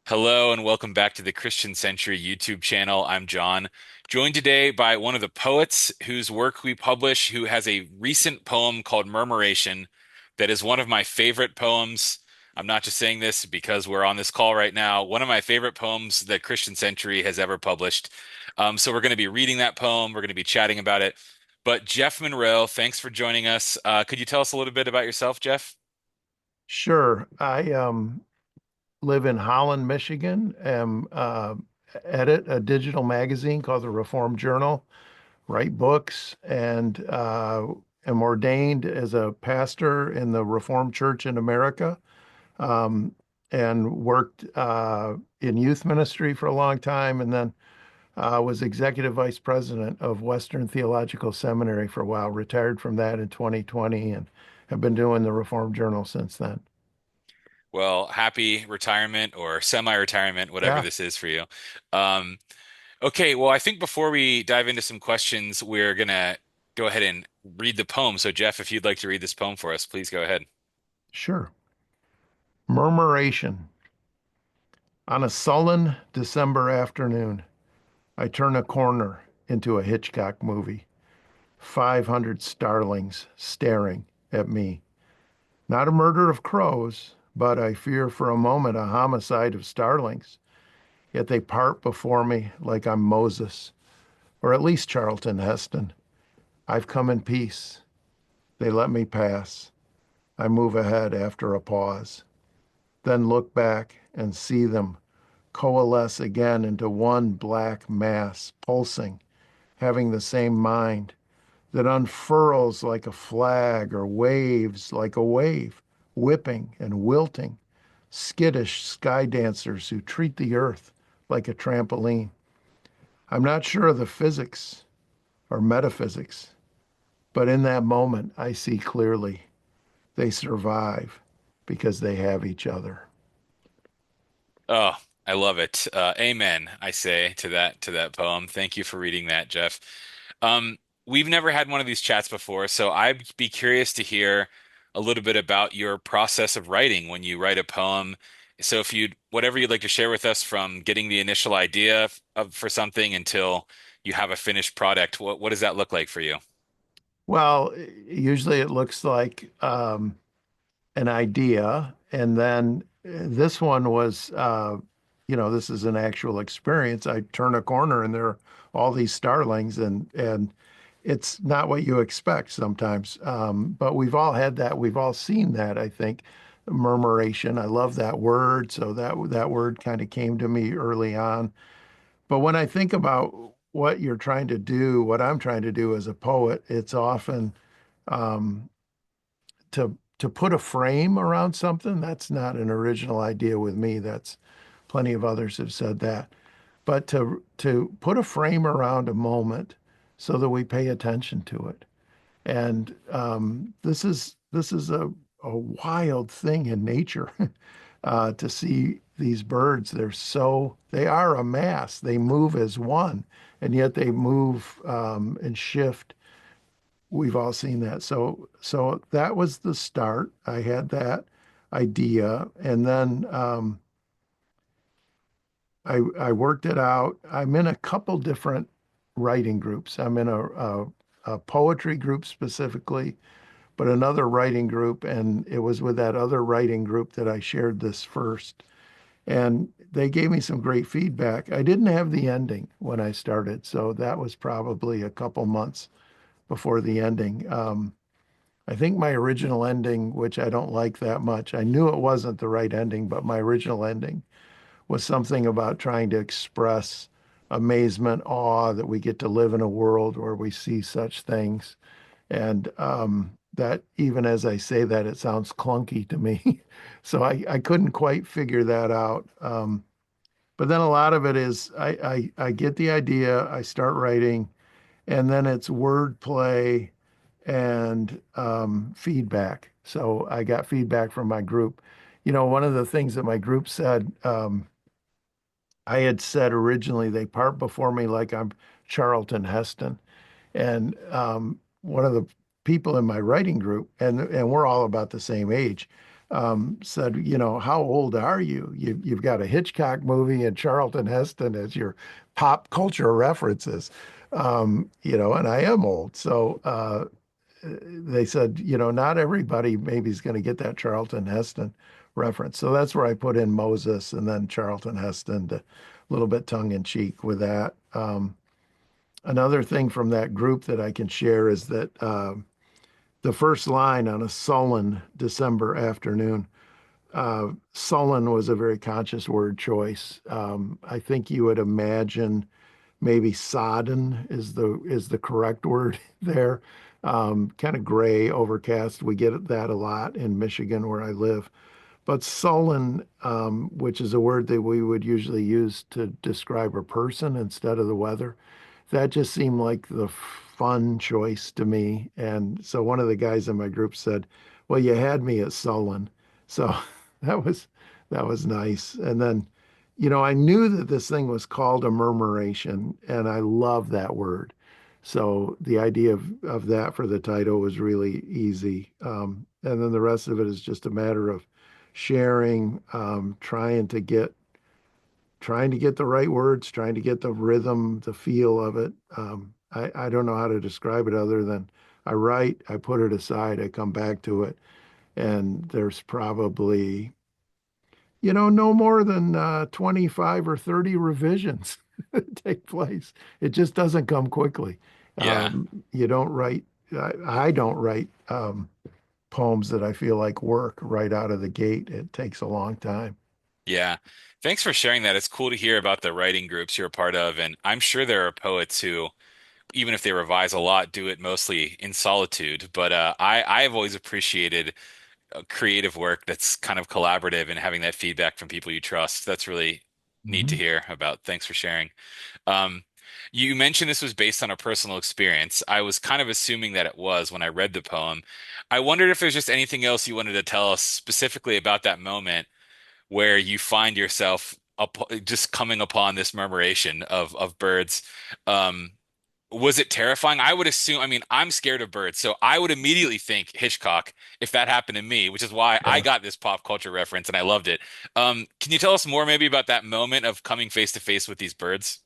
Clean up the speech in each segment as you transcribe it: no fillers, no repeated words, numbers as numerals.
Hello and welcome back to the Christian Century YouTube channel. I'm John, joined today by one of the poets whose work we publish, who has a recent poem called Murmuration that is one of my favorite poems. I'm not just saying this because we're on this call right now. One of my favorite poems that Christian Century has ever published. So we're going to be reading that poem. We're going to be chatting about it. But Jeff Munroe, thanks for joining us. Could you tell us a little bit about yourself, Jeff? Sure. I live in Holland, Michigan, edit a digital magazine called the Reformed Journal, write books, and am ordained as a pastor in the Reformed Church in America, um, and worked in youth ministry for a long time, and then was executive vice president of Western Theological Seminary for a while, retired from that in 2020, and have been doing the Reformed Journal since then. Well, happy retirement or semi-retirement, whatever Yeah, this is for you. Um, okay, well, I think before we dive into some questions, we're gonna go ahead and read the poem. So, Jeff, if you'd like to read this poem for us, please go ahead. sure. Murmuration. On a sullen December afternoon, I turn a corner into a Hitchcock movie. 500 starlings staring at me. Not a murder of crows, but I fear for a moment a homicide of starlings. Yet they part before me like I'm Moses, or at least Charlton Heston. I've come in peace. They let me pass. I move ahead after a pause, then look back and see them coalesce again into one black mass, pulsing, having the same mind that unfurls like a flag or waves like a wave, whipping and wilting, skittish sky dancers who treat the earth like a trampoline. I'm not sure of the physics or metaphysics, but in that moment, I see clearly they survive because they have each other. Oh, I love it. Amen, I say to that poem. Thank you for reading that, Jeff. Um, we've never had one of these chats before, so I'd be curious to hear a little bit about your process of writing when you write a poem. So if you'd whatever you'd like to share with us from getting the initial idea for something until you have a finished product, what does that look like for you? Well, usually it looks like an idea, and then this one was, this is an actual experience. I turn a corner, and there are all these starlings, and it's not what you expect sometimes. But we've all had that. We've all seen that, I think. Murmuration. I love that word. So that word kind of came to me early on. But when I think about what you're trying to do, what I'm trying to do as a poet, it's often um, to put a frame around something. That's not an original idea with me. That's plenty of others have said that. But to put a frame around a moment so that we pay attention to it. And this is a wild thing in nature, to see these birds. They are a mass. They move as one, and yet they move and shift. We've all seen that. So that was the start. I had that idea, and then I worked it out. I'm in a couple different writing groups. I'm in a poetry group specifically, but another writing group, and it was with that other writing group that I shared this first. And they gave me some great feedback. I didn't have the ending when I started, so that was probably a couple months before the ending. I think my original ending, which I don't like that much, I knew it wasn't the right ending, but my original ending was something about trying to express amazement, awe that we get to live in a world where we see such things. And that even as I say that, it sounds clunky to me. So I couldn't quite figure that out. But then a lot of it is I get the idea, I start writing, and then it's wordplay and feedback. So I got feedback from my group. One of the things that my group said, I had said originally, they part before me like I'm Charlton Heston. And one of the people in my writing group, and we're all about the same age, said, how old are you? You've got a Hitchcock movie and Charlton Heston as your pop culture references, and I am old. So they said, not everybody maybe is going to get that Charlton Heston reference. So that's where I put in Moses and then Charlton Heston, a little bit tongue in cheek with that. Another thing from that group that I can share is that the first line on a sullen December afternoon, sullen was a very conscious word choice. I think you would imagine maybe sodden is the correct word there. Kind of gray, overcast. We get that a lot in Michigan where I live. But sullen, which is a word that we would usually use to describe a person instead of the weather, that just seemed like the fun choice to me. And so one of the guys in my group said, "Well, you had me at sullen." So that was that was nice. And then, I knew that this thing was called a murmuration, and I love that word. So the idea of that for the title was really easy. And then the rest of it is just a matter of sharing, trying to get the right words, trying to get the rhythm, the feel of it. I don't know how to describe it other than I write, I put it aside, I come back to it, and there's probably, no more than 25 or 30 revisions that take place. It just doesn't come quickly. Yeah. You don't write, I don't write poems that I feel like work right out of the gate. It takes a long time. Yeah. Thanks for sharing that. It's cool to hear about the writing groups you're a part of. And I'm sure there are poets who, even if they revise a lot, do it mostly in solitude. But I've always appreciated creative work that's kind of collaborative and having that feedback from people you trust. That's really neat to Mhm. hear about. Thanks for sharing. Um, you mentioned this was based on a personal experience. I was kind of assuming that it was when I read the poem. I wondered if there's just anything else you wanted to tell us specifically about that moment where you find yourself just coming upon this murmuration of birds. Um, was it terrifying? I would assume, I mean, I'm scared of birds, so I would immediately think Hitchcock if that happened to me, which is why I Yeah. got this pop culture reference and I loved it. Can you tell us more maybe about that moment of coming face to face with these birds?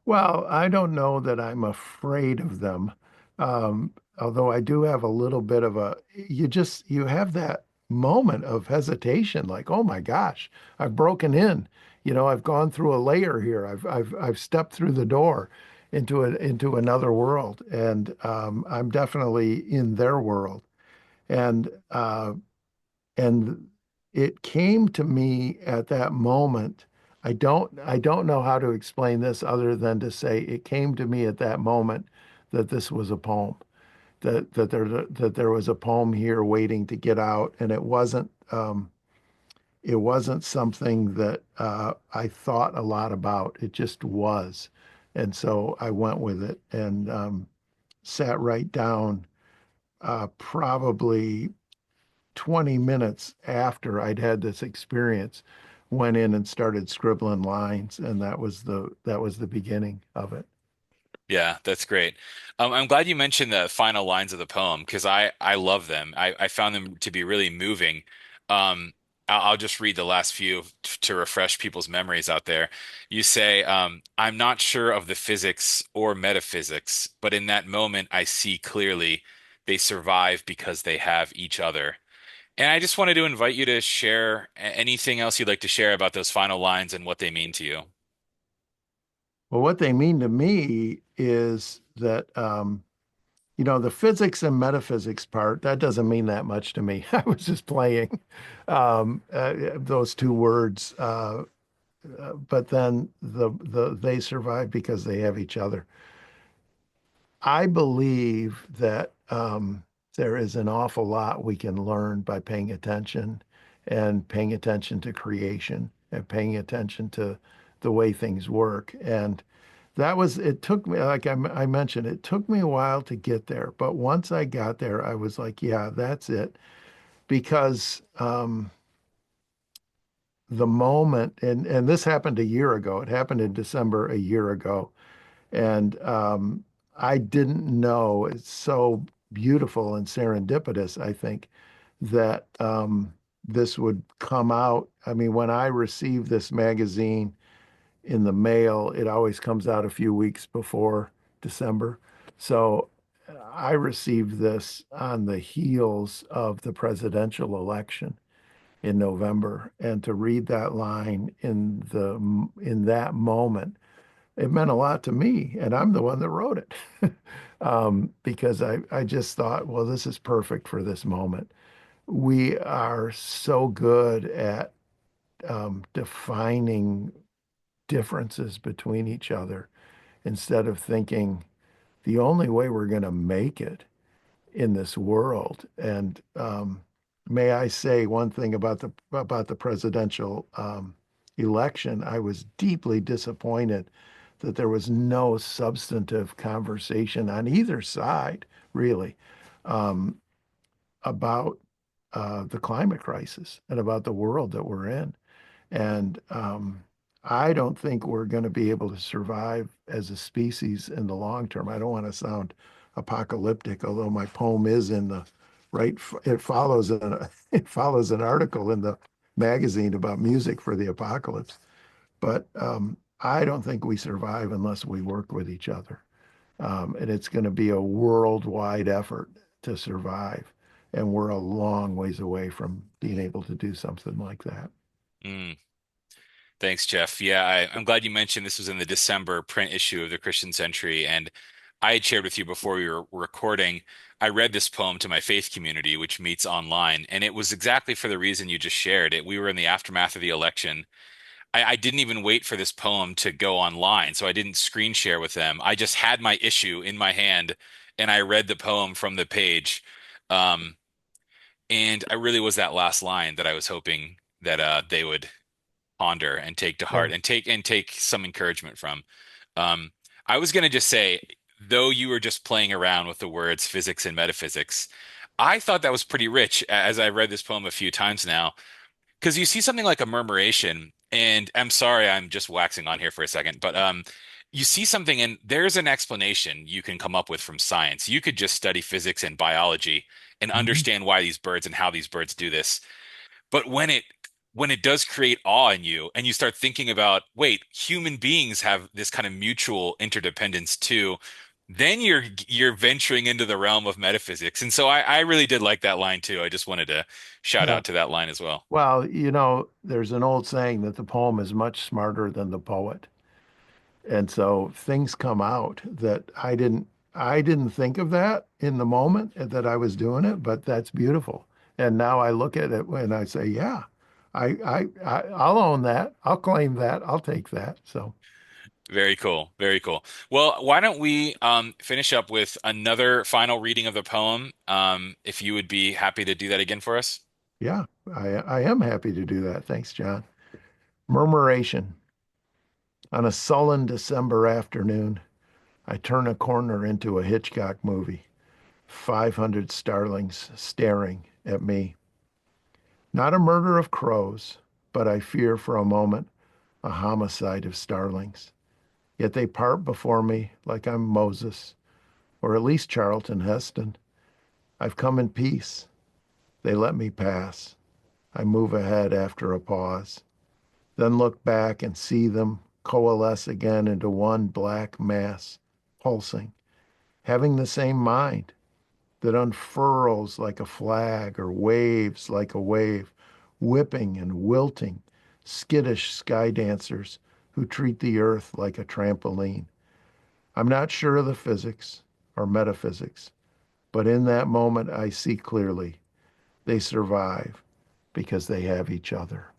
Well, I don't know that I'm afraid of them. Although I do have a little bit of you have that moment of hesitation, like, oh my gosh, I've broken in. I've gone through a layer here. I've stepped through the door into another world, and I'm definitely in their world. And and it came to me at that moment. I don't know how to explain this other than to say it came to me at that moment that this was a poem, that there was a poem here waiting to get out, and it wasn't something that I thought a lot about. It just was. And so I went with it and sat right down, probably 20 minutes after I'd had this experience, went in and started scribbling lines, and that was the beginning of it. Yeah, that's great. I'm glad you mentioned the final lines of the poem because I love them. I found them to be really moving. I'll just read the last few to refresh people's memories out there. You say, "I'm not sure of the physics or metaphysics, but in that moment I see clearly they survive because they have each other." And I just wanted to invite you to share anything else you'd like to share about those final lines and what they mean to you. Well, what they mean to me is that the physics and metaphysics part, that doesn't mean that much to me. I was just playing those two words, but then they survive because they have each other. I believe that there is an awful lot we can learn by paying attention and paying attention to creation and paying attention to the way things work. And it took me, like I mentioned, it took me a while to get there. But once I got there, I was like, yeah, that's it. Because the moment, and this happened a year ago, it happened in December a year ago. And I didn't know. It's so beautiful and serendipitous, I think, that this would come out. I mean, when I received this magazine in the mail, it always comes out a few weeks before December. So I received this on the heels of the presidential election in November, and to read that line in that moment, it meant a lot to me, and I'm the one that wrote it. Because I just thought, well, this is perfect for this moment. We are so good at defining differences between each other instead of thinking the only way we're going to make it in this world. And may I say one thing about the presidential election? I was deeply disappointed that there was no substantive conversation on either side, really, um, about the climate crisis and about the world that we're in. And I don't think we're going to be able to survive as a species in the long term. I don't want to sound apocalyptic, although my poem is in the right. It follows it follows an article in the magazine about music for the apocalypse. But I don't think we survive unless we work with each other. And it's going to be a worldwide effort to survive. And we're a long ways away from being able to do something like that. Mm, thanks, Jeff. Yeah, I'm glad you mentioned this was in the December print issue of the Christian Century, and I had shared with you before we were recording. I read this poem to my faith community, which meets online, and it was exactly for the reason you just shared it. We were in the aftermath of the election. I didn't even wait for this poem to go online, so I didn't screen share with them. I just had my issue in my hand, and I read the poem from the page. Um, and I really was that last line that I was hoping that they would ponder and take to Yeah. heart and take some encouragement from. Um, I was gonna just say, though you were just playing around with the words physics and metaphysics, I thought that was pretty rich as I read this poem a few times now. Because you see something like a murmuration, and I'm sorry, I'm just waxing on here for a second, but you see something and there's an explanation you can come up with from science. You could just study physics and biology and Mhm. understand why these birds and how these birds do this. But when it does create awe in you and you start thinking about, wait, human beings have this kind of mutual interdependence too, then you're venturing into the realm of metaphysics. And so I really did like that line too. I just wanted to shout Yeah. out to that line as well. Well, there's an old saying that the poem is much smarter than the poet. And so things come out that I didn't think of that in the moment that I was doing it, but that's beautiful. And now I look at it and I say, yeah, I'll own that. I'll claim that. I'll take that. So Very cool. Very cool. Well, why don't we finish up with another final reading of the poem? If you would be happy to do that again for us. yeah, I am happy to do that. Thanks, John. Murmuration. On a sullen December afternoon, I turn a corner into a Hitchcock movie. 500 starlings staring at me. Not a murder of crows, but I fear for a moment a homicide of starlings. Yet they part before me like I'm Moses, or at least Charlton Heston. I've come in peace. They let me pass. I move ahead after a pause, then look back and see them coalesce again into one black mass, pulsing, having the same mind, that unfurls like a flag or waves like a wave, whipping and wilting, skittish sky dancers who treat the earth like a trampoline. I'm not sure of the physics or metaphysics, but in that moment I see clearly they survive because they have each other.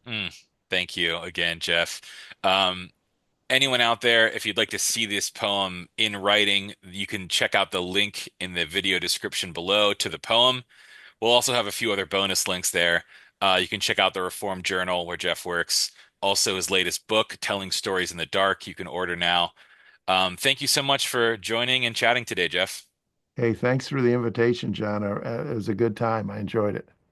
Mm, thank you again, Jeff. Um, Anyone out there, if you'd like to see this poem in writing, you can check out the link in the video description below to the poem. We'll also have a few other bonus links there. You can check out the Reformed Journal where Jeff works. Also, his latest book, Telling Stories in the Dark, you can order now. Thank you so much for joining and chatting today, Jeff. Hey, thanks for the invitation, John. It was a good time. I enjoyed it.